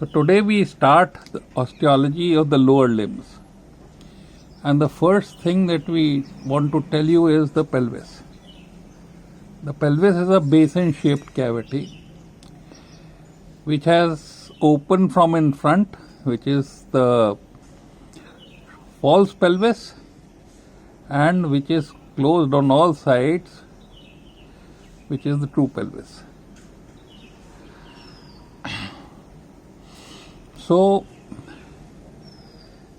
So today we start the osteology of the lower limbs. And the first thing that we want to tell you is the pelvis. The pelvis is a basin-shaped cavity which has open from in front, which is the false pelvis, and which is closed on all sides, which is the true pelvis. So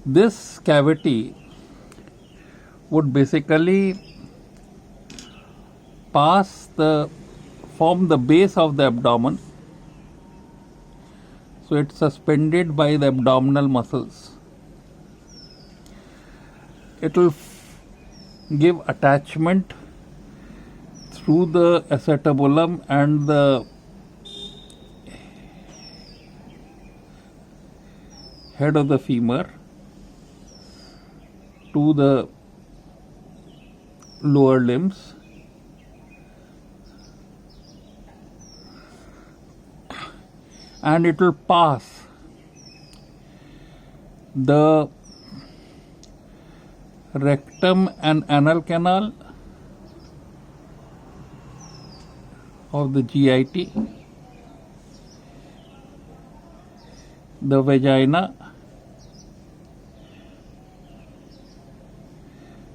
this cavity would basically form the base of the abdomen. So it's suspended by the abdominal muscles. It will give attachment through the acetabulum and the head of the femur to the lower limbs. And it will pass the rectum and anal canal of the GIT, the vagina,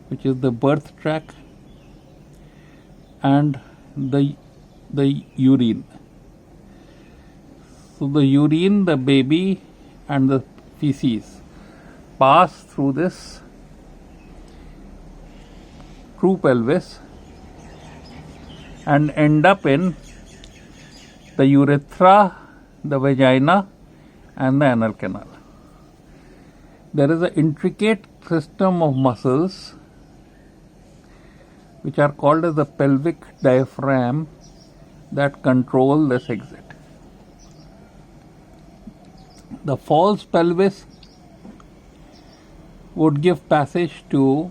which is the birth tract, and the urine. So the urine, the baby, and the feces pass through this true pelvis and end up in the urethra, the vagina, and the anal canal. There is an intricate system of muscles which are called as the pelvic diaphragm that control this exit. The false pelvis would give passage to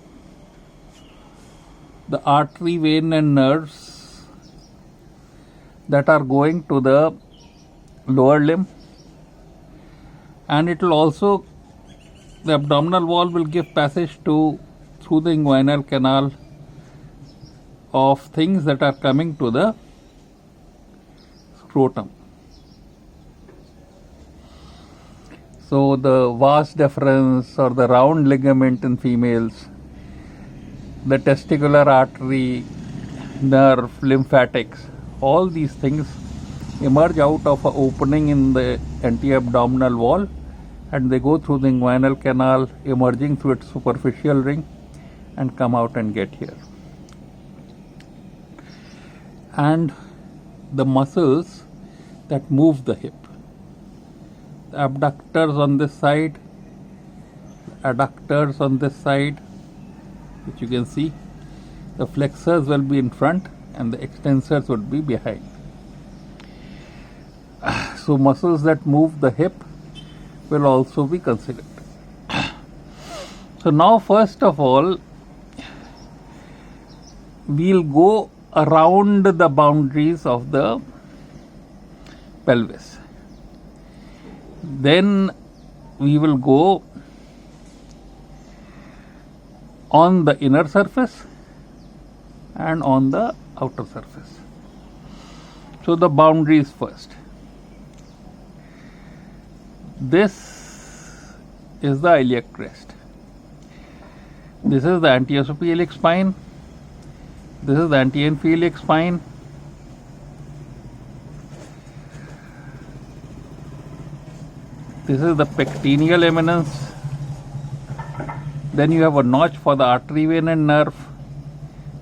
the artery, vein, and nerves that are going to the lower limb, and it will also, the abdominal wall will give passage to through the inguinal canal of things that are coming to the scrotum. So the vas deferens or the round ligament in females, the testicular artery, nerve, lymphatics, all these things emerge out of an opening in the anti-abdominal wall, and they go through the inguinal canal, emerging through its superficial ring, and come out and get here. And the muscles that move the hip, the abductors on this side, adductors on this side, which you can see, the flexors will be in front and the extensors would be behind. So muscles that move the hip will also be considered. So now first of all, we'll go around the boundaries of the pelvis. Then we will go on the inner surface and on the outer surface. So the boundaries first. This is the iliac crest. This is the anteoesophageal spine. This is the anteinferior spine. This is the pectineal eminence. Then you have a notch for the artery, vein, and nerve.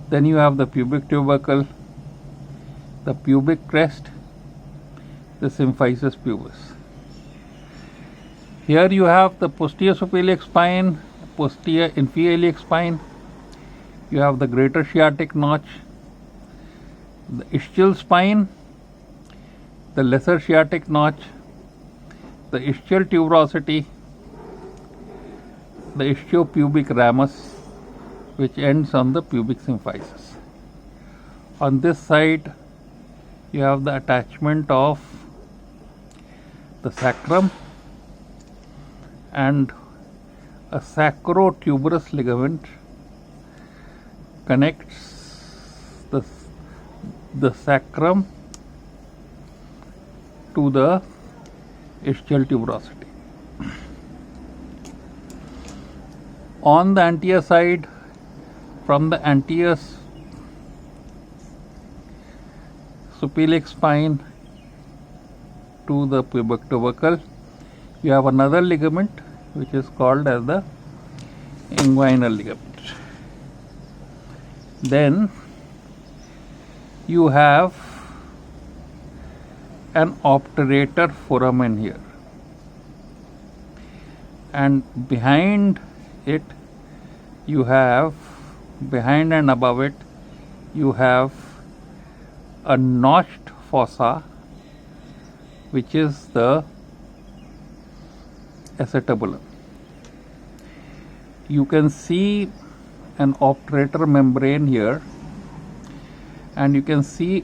Then you have the pubic tubercle, the pubic crest, the symphysis pubis. Here you have the posterior sphenic spine, posterior inferior iliac spine. You have the greater sciatic notch, the ischial spine, the lesser sciatic notch, the ischial tuberosity, the ischiopubic ramus, which ends on the pubic symphysis. On this side, you have the attachment of the sacrum and a sacrotuberous ligament connects the sacrum to the ischial tuberosity. On the anterior side, from the anterior supilic spine to the pubic tubercle, you have another ligament which is called as the inguinal ligament. Then you have an obturator foramen here, and behind it you have, behind and above it you have a notched fossa, which is the acetabulum. You can see an obturator membrane here, and you can see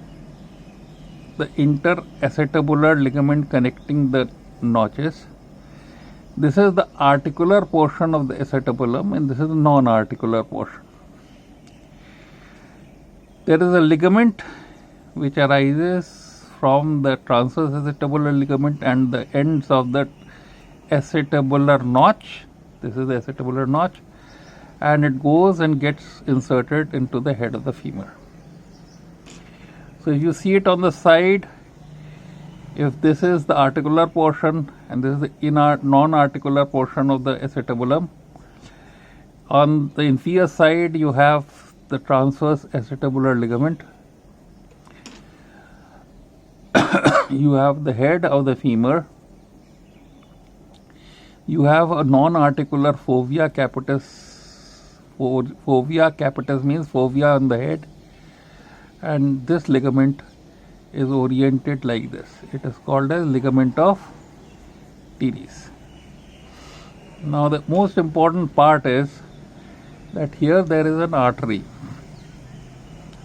the interacetabular ligament connecting the notches. This is the articular portion of the acetabulum, and this is the non-articular portion. There is a ligament which arises from the transverse acetabular ligament and the ends of the acetabular notch. This is the acetabular notch, and it goes and gets inserted into the head of the femur. So if you see it on the side, if this is the articular portion and this is the non-articular portion of the acetabulum, on the inferior side you have the transverse acetabular ligament. You have the head of the femur. You have a non-articular fovea capitis. Fovea capitis means fovea on the head, and this ligament is oriented like this. It is called as ligament of teres. Now the most important part is that here there is an artery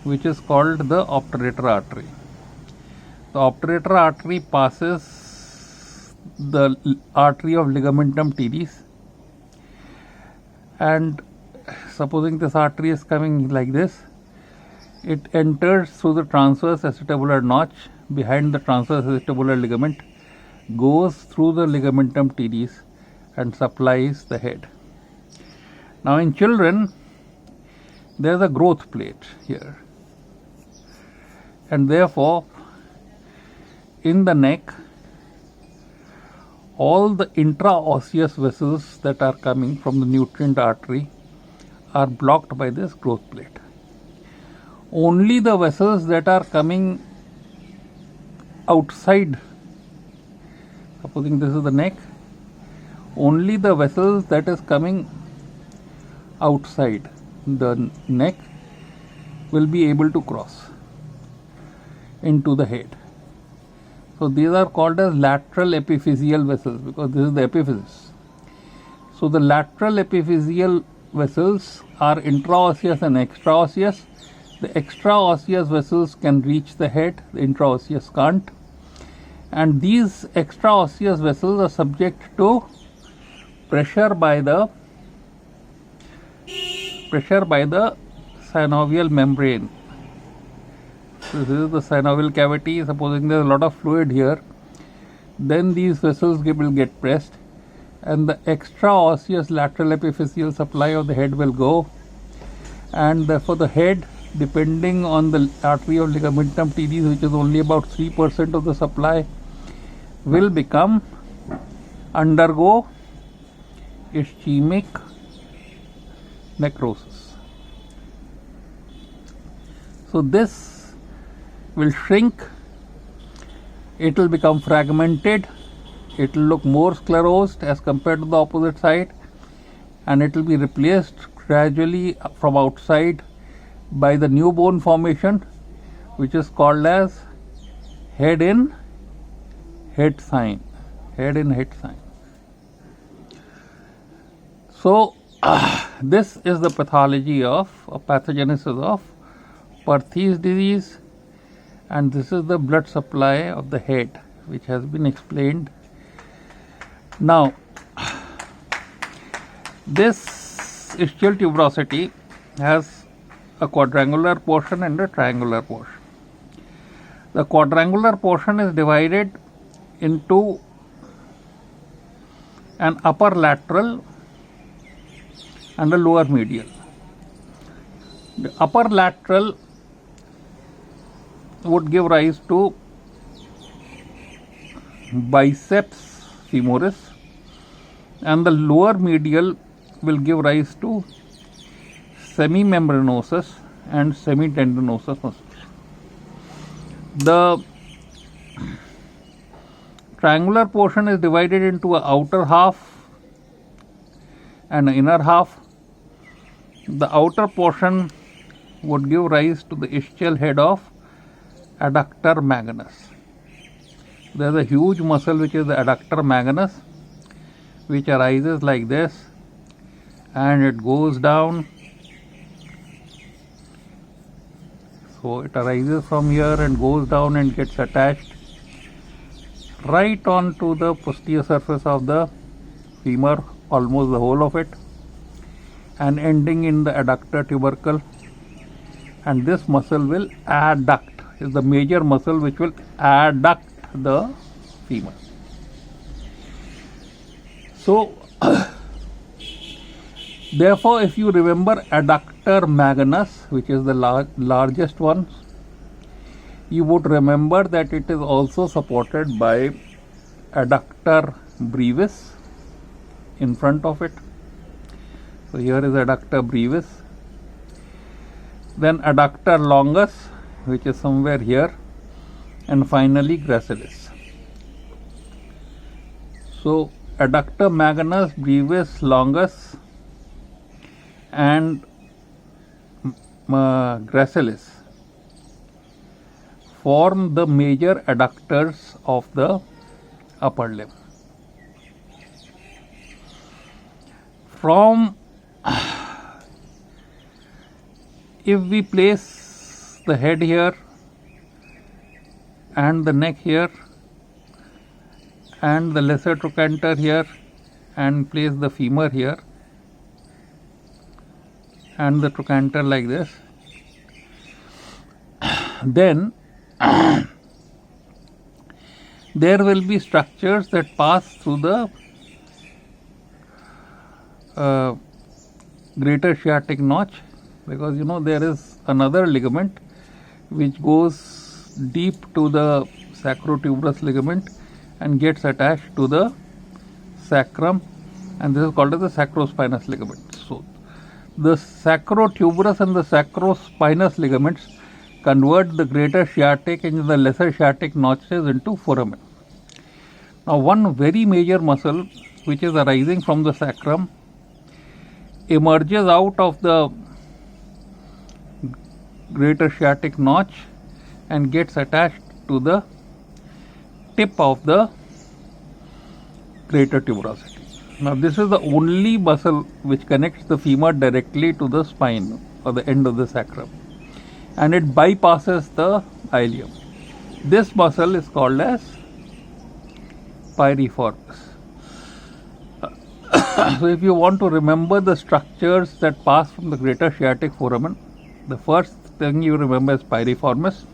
which is called the obturator artery. The obturator artery passes the artery of ligamentum teres, and supposing this artery is coming like this, it enters through the transverse acetabular notch behind the transverse acetabular ligament, goes through the ligamentum teres and supplies the head. Now in children there is a growth plate here, and therefore in the neck all the intraosseous vessels that are coming from the nutrient artery are blocked by this growth plate. Only the vessels that are coming outside, supposing this is the neck, only the vessels that is coming outside the neck will be able to cross into the head. So these are called as lateral epiphyseal vessels, because this is the epiphysis. So the lateral epiphyseal vessels are intraosseous and extraosseous. The extraosseous vessels can reach the head, the intraosseous can't. And these extraosseous vessels are subject to pressure by the synovial membrane. So this is the synovial cavity. Supposing there is a lot of fluid here, then these vessels will get pressed, and the extraosseous lateral epiphyseal supply of the head will go, and therefore the head, depending on the artery of ligamentum teres, which is only about 3% of the supply, will undergo ischemic necrosis. So this will shrink, it will become fragmented, it will look more sclerosed as compared to the opposite side, and it will be replaced gradually from outside by the new bone formation, which is called as head in head sign. Head in head sign. So this is the pathology of pathogenesis of Perthes disease, and this is the blood supply of the head, which has been explained. Now This ischial tuberosity has a quadrangular portion and a triangular portion. The quadrangular portion is divided into an upper lateral and a lower medial. The upper lateral would give rise to biceps femoris, and the lower medial will give rise to semimembranosus and semitendinosus muscles. The triangular portion is divided into an outer half and an inner half. The outer portion would give rise to the ischial head of adductor magnus. There is a huge muscle which is the adductor magnus, which arises like this, and it goes down. So it arises from here and goes down and gets attached right onto the posterior surface of the femur, almost the whole of it, and ending in the adductor tubercle. And this muscle will adduct, is the major muscle which will adduct the femur. So therefore, if you remember adductor magnus, which is the largest one, you would remember that it is also supported by adductor brevis in front of it. So here is adductor brevis, then adductor longus, which is somewhere here, and finally gracilis. So adductor magnus, brevis, longus and gracilis form the major adductors of the upper limb. From, if we place the head here and the neck here and the lesser trochanter here and place the femur here and the trochanter like this, then there will be structures that pass through the greater sciatic notch, because you know there is another ligament which goes deep to the sacrotuberous ligament and gets attached to the sacrum, and this is called as the sacrospinous ligament. So the sacrotuberous and the sacrospinous ligaments convert the greater sciatic and the lesser sciatic notches into foramen. Now one very major muscle which is arising from the sacrum emerges out of the greater sciatic notch and gets attached to the tip of the greater tuberosity. Now this is the only muscle which connects the femur directly to the spine or the end of the sacrum, and it bypasses the ilium. This muscle is called as piriformis. So if you want to remember the structures that pass from the greater sciatic foramen, the first thing you remember is piriformis.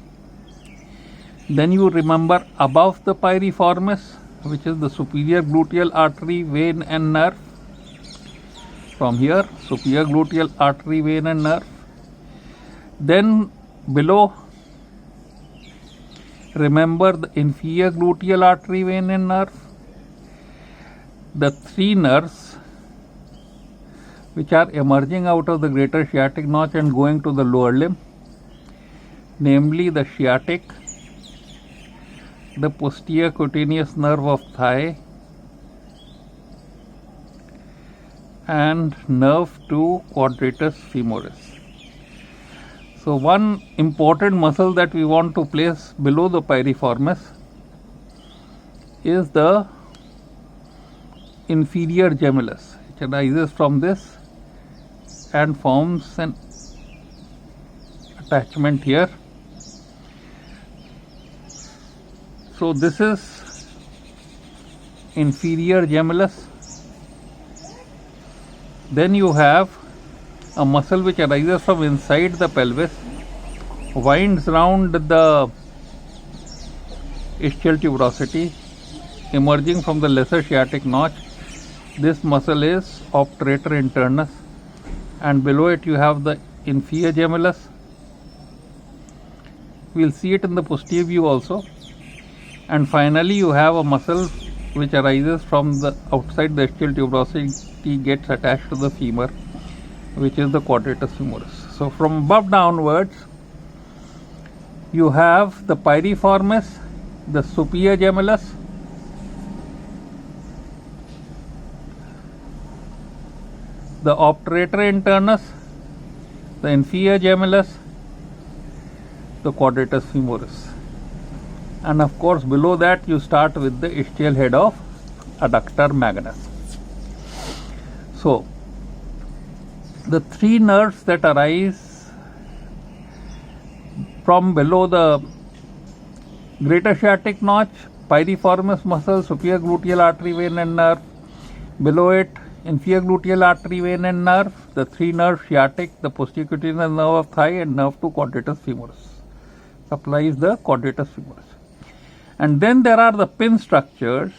Then you remember above the piriformis, which is the superior gluteal artery, vein and nerve. From here, superior gluteal artery, vein and nerve. Then below, remember the inferior gluteal artery, vein and nerve. The three nerves which are emerging out of the greater sciatic notch and going to the lower limb, namely the sciatic, the posterior cutaneous nerve of thigh, and nerve 2 quadratus femoris. So one important muscle that we want to place below the piriformis is the inferior gemellus, which arises from this and forms an attachment here. So this is inferior gemellus, Then you have a muscle which arises from inside the pelvis, winds round the ischial tuberosity, emerging from the lesser sciatic notch. This muscle is obturator internus, and below it you have the inferior gemellus. We'll see it in the posterior view also. And finally you have a muscle which arises from the outside the ischial tuberosity, gets attached to the femur, which is the quadratus femoris. So from above downwards you have the piriformis, the superior gemellus, the obturator internus, the inferior gemellus, the quadratus femoris, and of course below that you start with the ischial head of adductor magnus. So the three nerves that arise from below the greater sciatic notch, piriformis muscle, superior gluteal artery, vein and nerve, below it inferior gluteal artery, vein and nerve, the three nerves, sciatic, the posterior cutaneous nerve of thigh, and nerve to quadratus femoris, supplies the quadratus femoris. And then there are the pin structures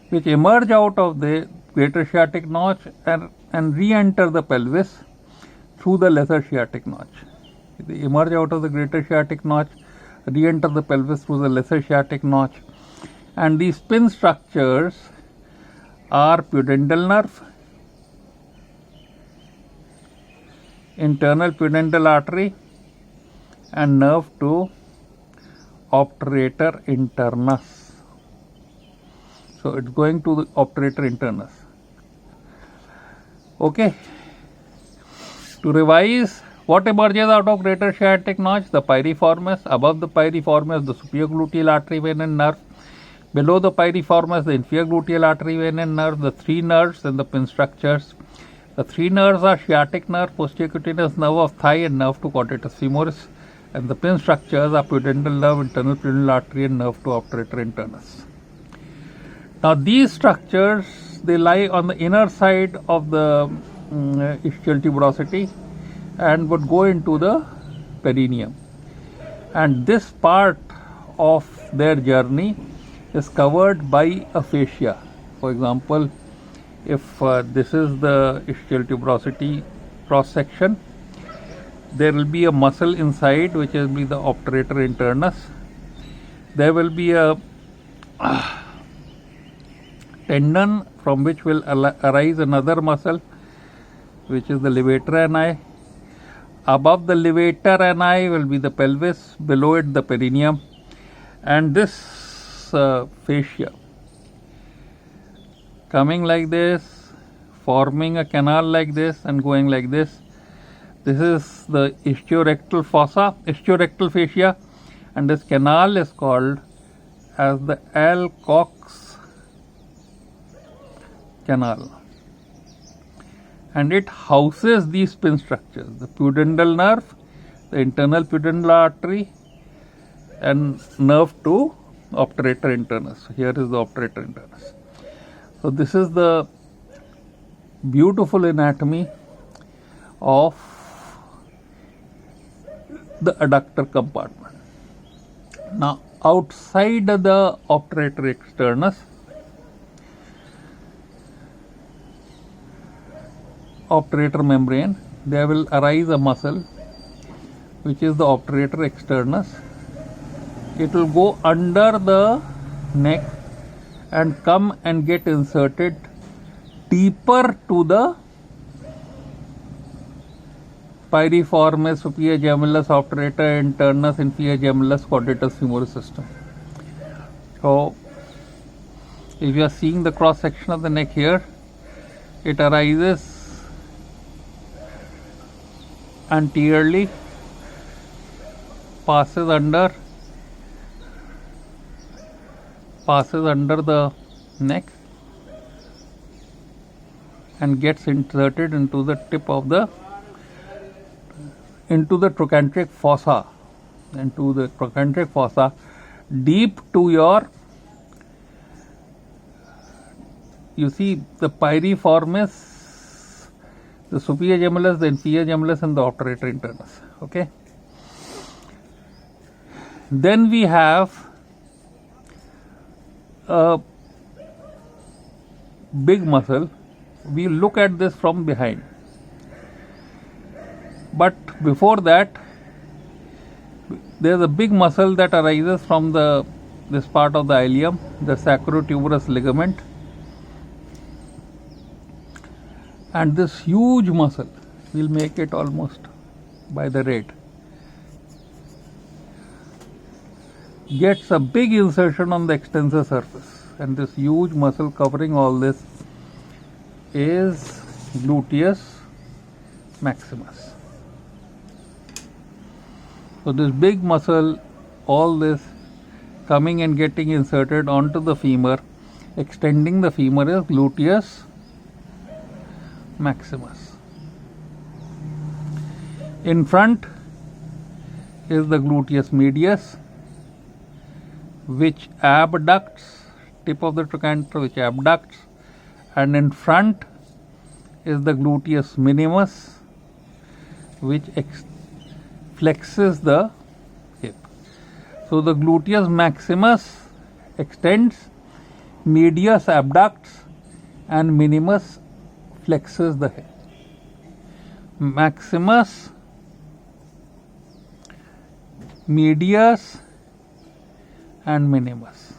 which emerge out of the greater sciatic notch and re-enter the pelvis through the lesser sciatic notch. They emerge out of the greater sciatic notch, re-enter the pelvis through the lesser sciatic notch, and these pin structures are pudendal nerve, internal pudendal artery, and nerve to obturator internus. So it's going to the obturator internus. Okay. To revise, what emerges out of greater sciatic notch? The piriformis. Above the piriformis, the superior gluteal artery, vein and nerve. Below the piriformis, the inferior gluteal artery, vein and nerve. The three nerves and the pin structures. The three nerves are sciatic nerve, posterior cutaneous nerve of thigh, and nerve to quadratus femoris. And the pin structures are pudendal nerve, internal pudendal artery, and nerve to obturator internus. Now these structures, they lie on the inner side of the ischial tuberosity and would go into the perineum. And this part of their journey is covered by a fascia. For example, if this is the ischial tuberosity cross section, there will be a muscle inside which will be the obturator internus. There will be a tendon from which will arise another muscle which is the levator ani. Above the levator ani will be the pelvis, below it the perineum, and this fascia coming like this, forming a canal like this and going like this. This is the ischiorectal fossa, ischiorectal fascia, and this canal is called as the Alcock's canal, and it houses these pin structures: the pudendal nerve, the internal pudendal artery, and nerve to obturator internus. So here is the obturator internus. So this is the beautiful anatomy of the adductor compartment. Now outside the obturator externus, obturator membrane, there will arise a muscle which is the obturator externus. It will go under the neck and come and get inserted deeper to the piriformis, superior gemellus, obturator internus, inferior gemellus, quadratus femoris system. So if you are seeing the cross section of the neck here, it arises anteriorly, passes under the neck and gets inserted into the tip of the trochanteric fossa, deep to your, you see the piriformis the superior gemellus, the inferior gemellus, and the obturator internus. Okay. Then we have a big muscle. We look at this from behind. But before that, there is a big muscle that arises from this part of the ileum, the sacrotuberous ligament. And this huge muscle, we'll make it almost by the rate, gets a big insertion on the extensor surface. And this huge muscle covering all this is gluteus maximus. So this big muscle, all this coming and getting inserted onto the femur, extending the femur, is gluteus maximus. In front is the gluteus medius, which abducts, tip of the trochanter which abducts, and in front is the gluteus minimus, which flexes the hip. So the gluteus maximus extends, medius abducts, and minimus flexes the hip. Maximus, medius, and minimus.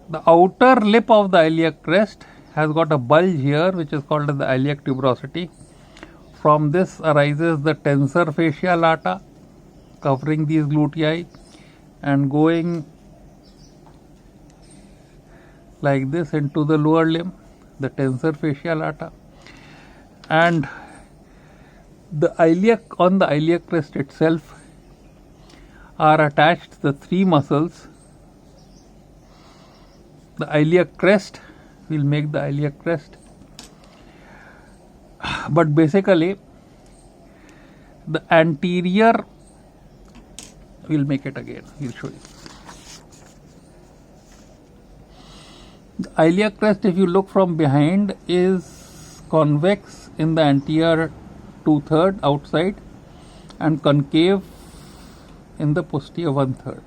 The outer lip of the iliac crest has got a bulge here, which is called as the iliac tuberosity. From this arises the tensor fascia lata, covering these glutei and going like this into the lower limb, the tensor fascia lata. And the on the iliac crest itself are attached the three muscles. The iliac crest, we'll make the iliac crest. But basically, the anterior, we'll make it again, we'll show you. The iliac crest, if you look from behind, is convex in the anterior 2/3 outside and concave in the posterior 1/3.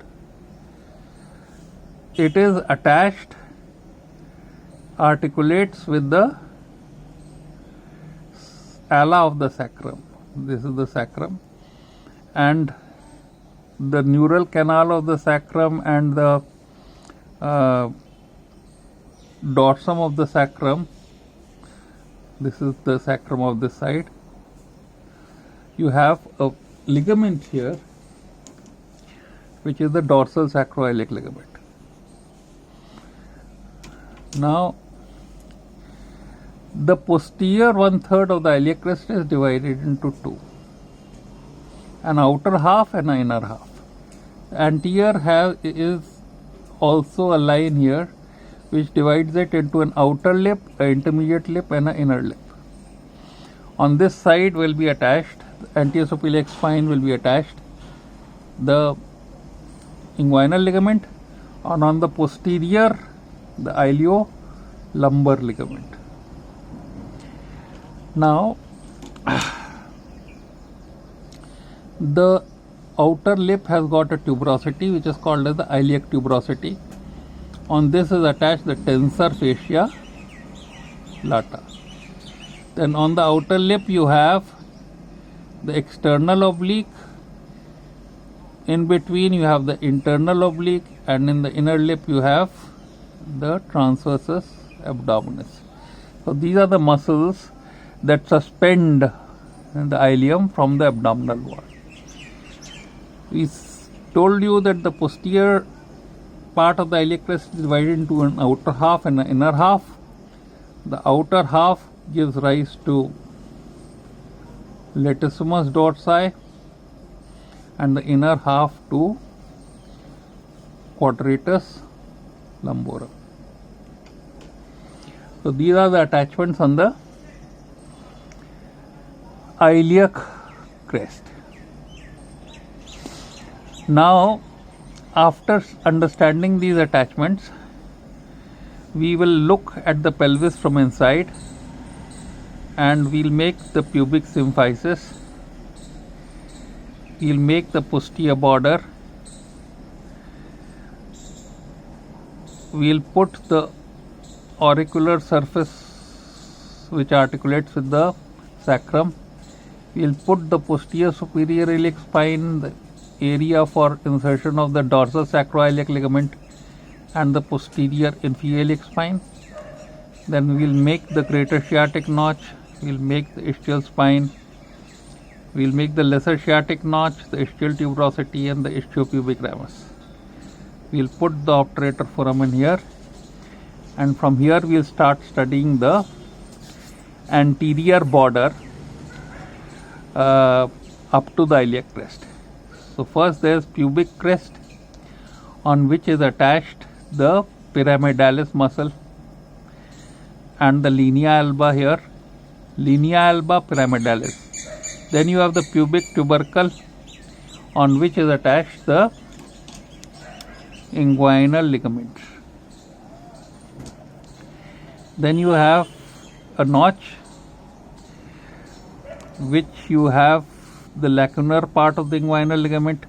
It is attached, articulates with the ala of the sacrum. This is the sacrum, and the neural canal of the sacrum and the dorsum of the sacrum. This is the sacrum of this side. You have a ligament here, which is the dorsal sacroiliac ligament. Now, the posterior 1/3 of the iliac crest is divided into two, an outer half and an inner half. The anterior is also a line here which divides it into an outer lip, an intermediate lip, and an inner lip. On this side will be attached, the anterior superior spine will be attached, the inguinal ligament, and on the posterior, the ilio-lumbar ligament. Now, the outer lip has got a tuberosity which is called as the iliac tuberosity. On this is attached the tensor fascia lata. Then on the outer lip you have the external oblique. In between you have the internal oblique, and in the inner lip you have the transversus abdominis. So these are the muscles that suspend the ileum from the abdominal wall. We told you that the posterior part of the iliac crest is divided into an outer half and an inner half. The outer half gives rise to latissimus dorsi, and the inner half to quadratus lumborum. So these are the attachments on the iliac crest. Now, after understanding these attachments, we will look at the pelvis from inside and we'll make the pubic symphysis. We'll make the posterior border. We'll put the auricular surface which articulates with the sacrum. We'll put the posterior superior iliac spine, the area for insertion of the dorsal sacroiliac ligament, and the posterior inferior iliac spine. Then we'll make the greater sciatic notch. We'll make the ischial spine. We'll make the lesser sciatic notch, the ischial tuberosity, and the ischiopubic ramus. We'll put the obturator foramen here, and from here we'll start studying the anterior border up to the iliac crest. So first there's pubic crest, on which is attached the pyramidalis muscle and the linea alba here, linea alba pyramidalis. Then you have the pubic tubercle, on which is attached the inguinal ligament. Then you have a notch, which you have the lacunar part of the inguinal ligament.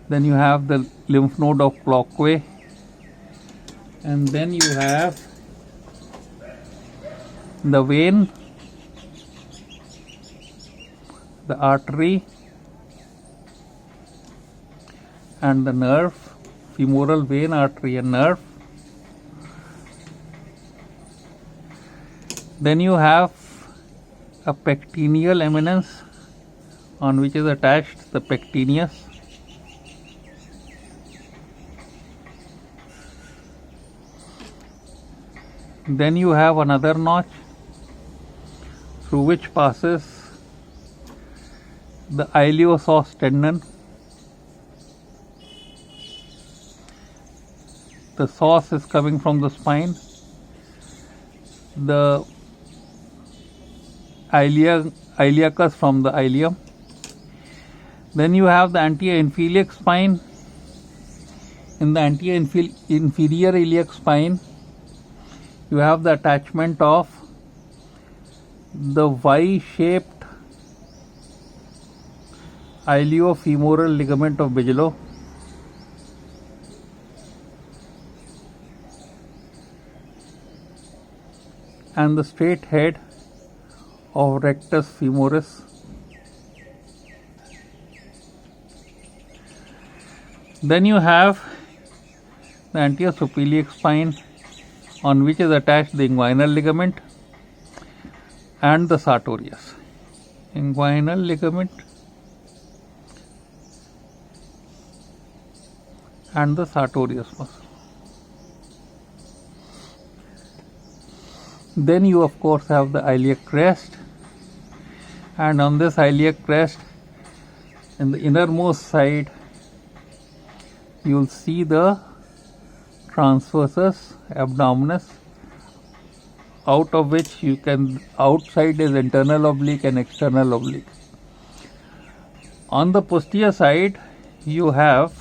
Then you have the lymph node of Clockway, and then you have the vein, the artery, and the nerve, femoral vein, artery, and nerve. Then you have a pectineal eminence, on which is attached the pectineus. Then you have another notch, through which passes the iliopsoas tendon. The psoas is coming from the spine. The iliacus from the ilium. Then you have the anterior inferior spine. In the anterior inferior iliac spine, you have the attachment of the Y-shaped iliofemoral ligament of Bigelow. And the straight head of rectus femoris. Then you have the anterior suprailiac spine, on which is attached the inguinal ligament and the sartorius. Inguinal ligament and the sartorius muscle. Then you of course have the iliac crest, and on this iliac crest, in the innermost side, you will see the transversus abdominis, out of which you can, outside is internal oblique and external oblique. On the posterior side, you have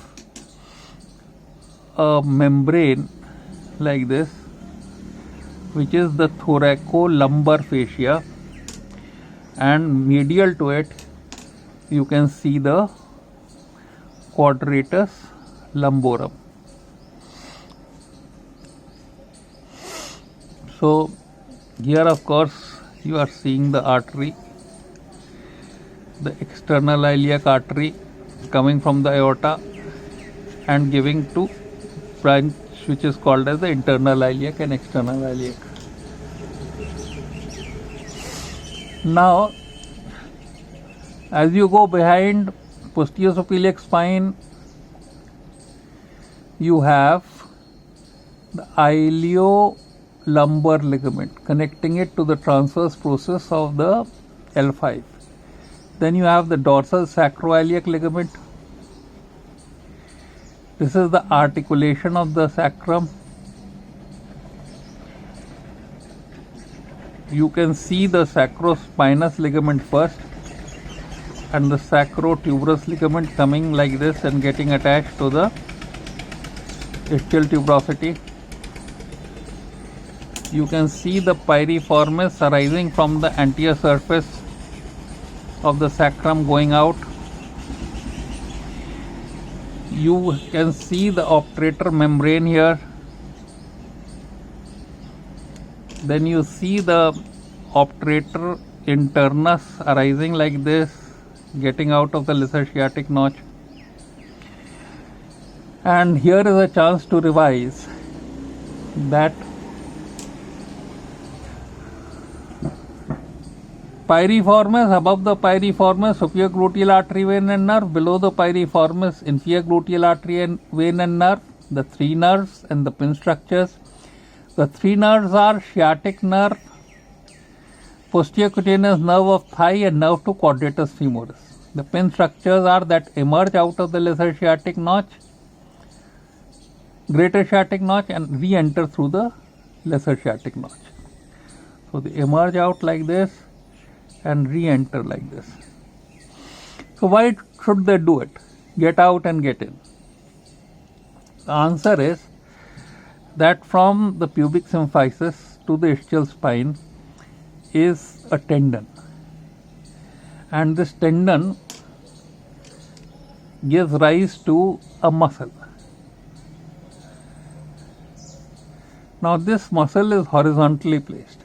a membrane like this, which is the thoracolumbar fascia, and medial to it you can see the quadratus lumborum. So here of course you are seeing the artery, the external iliac artery coming from the aorta and giving to branch which is called as the internal iliac and external iliac. Now as you go behind posterior suprailiac spine, you have the iliolumbar ligament connecting it to the transverse process of the L5. Then you have the dorsal sacroiliac ligament. This is the articulation of the sacrum. You can see the sacrospinous ligament first, and the sacrotuberous ligament coming like this and getting attached to the ischial tuberosity. you can see the piriformis arising from the anterior surface of the sacrum going out. You can see the obturator membrane here. Then you see the obturator internus arising like this, getting out of the lesser sciatic notch. And here is a chance to revise that piriformis, above the piriformis, superior gluteal artery, vein and nerve; below the piriformis, inferior gluteal artery and vein and nerve, the three nerves and the pin structures. The three nerves are sciatic nerve, posterior cutaneous nerve of thigh, and nerve to quadratus femoris. The pin structures are that emerge out of the lesser sciatic notch, greater sciatic notch, and re-enter through the lesser sciatic notch. So they emerge out like this and re-enter like this. So why should they do it? Get out and get in. The answer is that from the pubic symphysis to the ischial spine is a tendon, and this tendon gives rise to a muscle. Now this muscle is horizontally placed.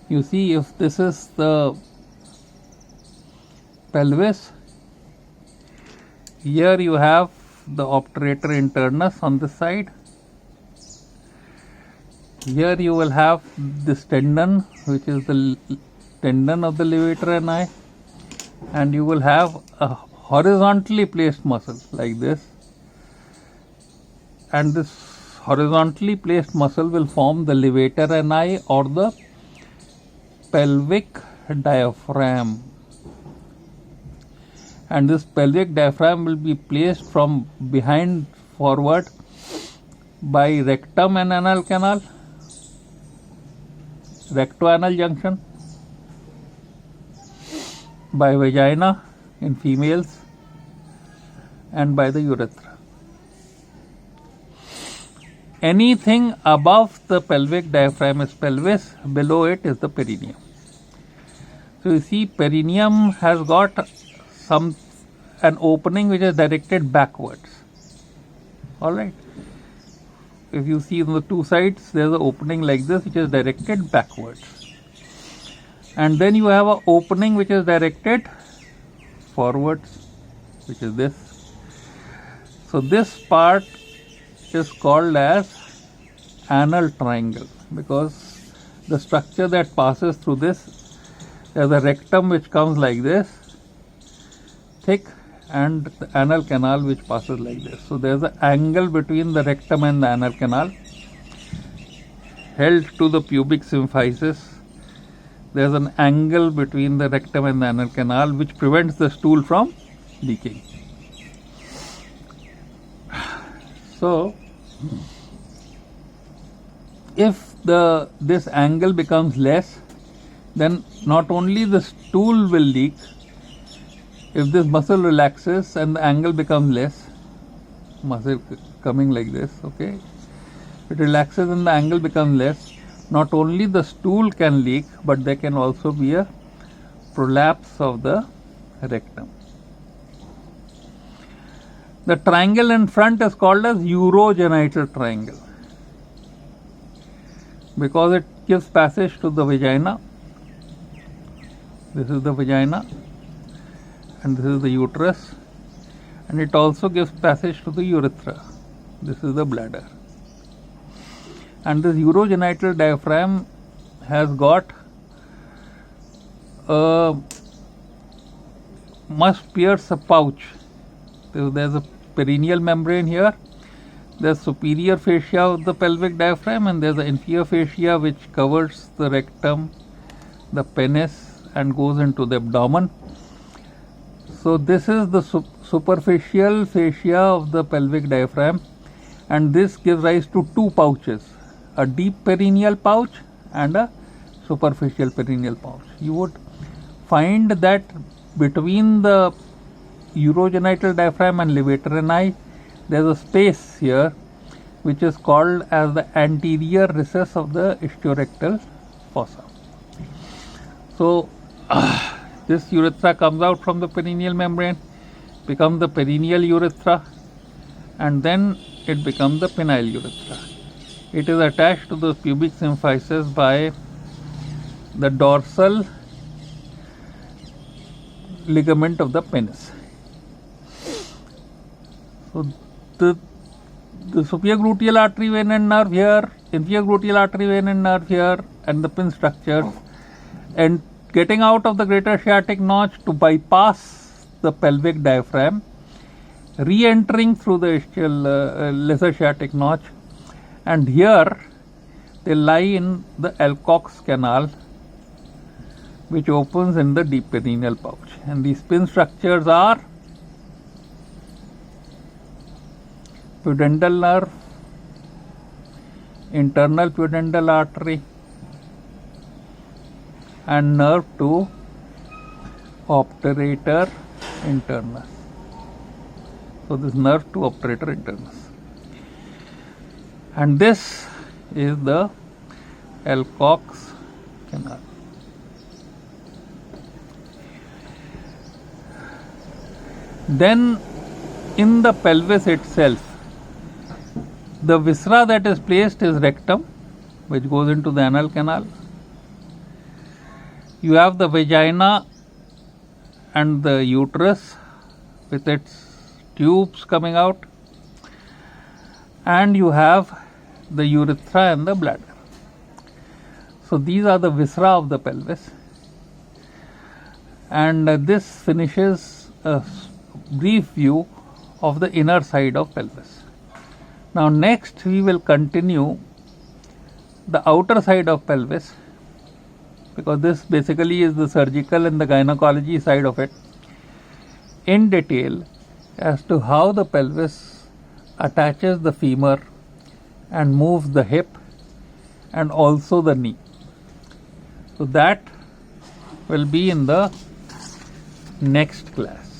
You see, if this is the pelvis, here you have the obturator internus on this side. Here you will have this tendon, which is the tendon of the levator ani, and you will have a horizontally placed muscle like this, and this horizontally placed muscle will form the levator ani or the pelvic diaphragm. And this pelvic diaphragm will be placed from behind forward by rectum and anal canal, recto-anal junction, by vagina in females, and by the urethra. Anything above the pelvic diaphragm is pelvis, below it is the perineum. So you see, perineum has got an opening which is directed backwards. Alright. If you see on the two sides, there is an opening like this which is directed backwards. And then you have an opening which is directed forwards, which is this. So this part is called as anal triangle, because the structure that passes through this, there is a rectum which comes like this, thick, and the anal canal which passes like this. So there is an angle between the rectum and the anal canal held to the pubic symphysis. There is an angle between the rectum and the anal canal which prevents the stool from leaking. So if this angle becomes less, then not only the stool will leak. If this muscle relaxes and the angle becomes less, muscle coming like this, okay, it relaxes and the angle becomes less, not only the stool can leak, but there can also be a prolapse of the rectum. The triangle in front is called as urogenital triangle because it gives passage to the vagina. This is the vagina and this is the uterus, and it also gives passage to the urethra. This is the bladder. And this urogenital diaphragm has got must pierce a pouch. So there's a perineal membrane here. There's superior fascia of the pelvic diaphragm, and there's the inferior fascia which covers the rectum, the penis, and goes into the abdomen. So this is the superficial fascia of the pelvic diaphragm, and this gives rise to two pouches, a deep perineal pouch and a superficial perineal pouch. You would find that between the urogenital diaphragm and levator ani, there is a space here which is called as the anterior recess of the ischiorectal fossa. So this urethra comes out from the perineal membrane, becomes the perineal urethra, and then it becomes the penile urethra. It is attached to the pubic symphysis by the dorsal ligament of the penis. So the superior gluteal artery, vein and nerve here, inferior gluteal artery, vein and nerve here, and the pin structures, and getting out of the greater sciatic notch to bypass the pelvic diaphragm, re-entering through the ischial lesser sciatic notch, and here they lie in the Alcock's canal, which opens in the deep perineal pouch. And these pin structures are pudendal nerve, internal pudendal artery, and nerve to obturator internus. So this nerve to obturator internus. And this is the Alcock's canal. Then in the pelvis itself, the viscera that is placed is rectum, which goes into the anal canal. You have the vagina and the uterus with its tubes coming out, and you have the urethra and the bladder. So these are the viscera of the pelvis, and this finishes a brief view of the inner side of pelvis. Now next we will continue the outer side of pelvis, because this basically is the surgical and the gynecology side of it, in detail as to how the pelvis attaches the femur and moves the hip and also the knee. So that will be in the next class.